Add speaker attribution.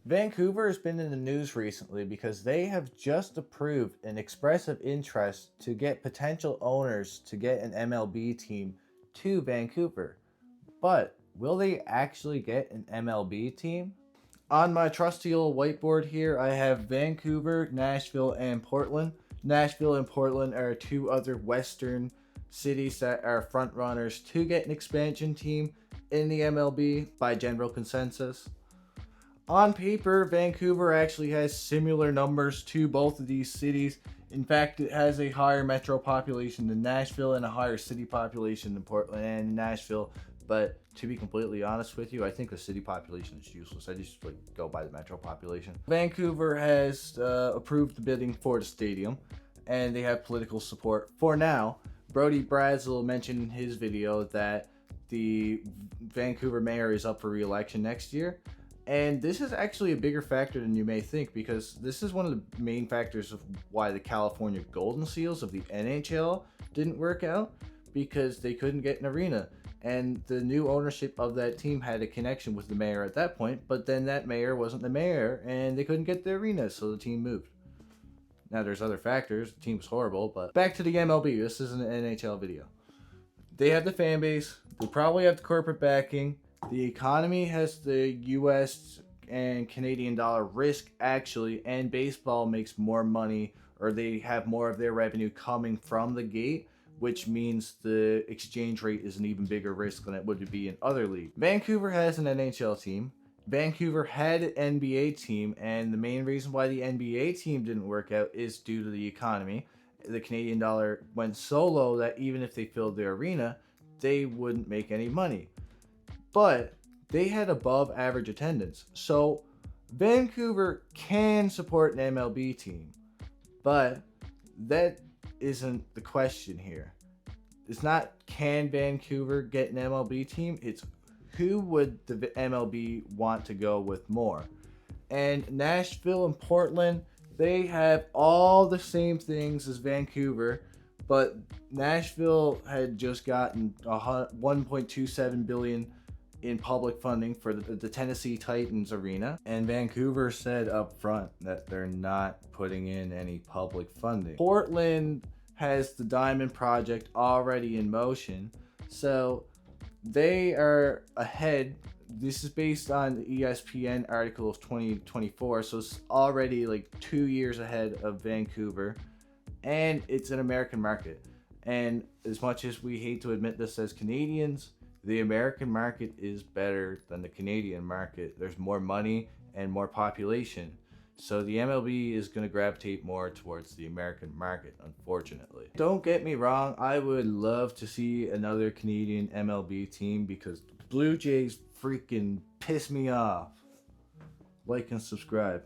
Speaker 1: Vancouver has been in the news recently because they have just approved an expressive interest to get potential owners to get an MLB team to Vancouver. But will they actually get an MLB team? On my trusty old whiteboard here, I have Vancouver, Nashville, and Portland. Nashville and Portland are two other western cities that are front runners to get an expansion team in the MLB by general consensus. On paper, Vancouver actually has similar numbers to both of these cities. In fact, it has a higher metro population than Nashville and a higher city population than Portland and Nashville. But to be completely honest with you, I think the city population is useless. I just go by the metro population. Vancouver has approved the bidding for the stadium, and they have political support for now. Brody Brazel mentioned in his video that the Vancouver mayor is up for re-election next year. And this is actually a bigger factor than you may think, because this is one of the main factors of why the California Golden Seals of the NHL didn't work out, because they couldn't get an arena. And the new ownership of that team had a connection with the mayor at that point, but then that mayor wasn't the mayor and they couldn't get the arena, so the team moved. Now there's other factors, the team was horrible, but back to the MLB, this is an NHL video. They have the fan base, they probably have the corporate backing. The economy has the US and Canadian dollar risk actually, and baseball makes more money, or they have more of their revenue coming from the gate, which means the exchange rate is an even bigger risk than it would be in other leagues. Vancouver has an NHL team. Vancouver had an NBA team, and the main reason why the NBA team didn't work out is due to the economy. The Canadian dollar went so low that even if they filled their arena, they wouldn't make any money. But they had above average attendance. So Vancouver can support an MLB team. But that isn't the question here. It's not can Vancouver get an MLB team, it's who would the MLB want to go with more. And Nashville and Portland, they have all the same things as Vancouver, but Nashville had just gotten $1.27 billion in public funding for the Tennessee Titans arena, and Vancouver said up front that they're not putting in any public funding. Portland has the Diamond Project already in motion, so they are ahead. This is based on the ESPN article of 2024, so it's already like 2 years ahead of Vancouver, and it's an American market. And as much as we hate to admit this as Canadians, the American market is better than the Canadian market. There's more money and more population. So the MLB is going to gravitate more towards the American market, unfortunately. Don't get me wrong, I would love to see another Canadian MLB team because the Blue Jays freaking piss me off. Like and subscribe.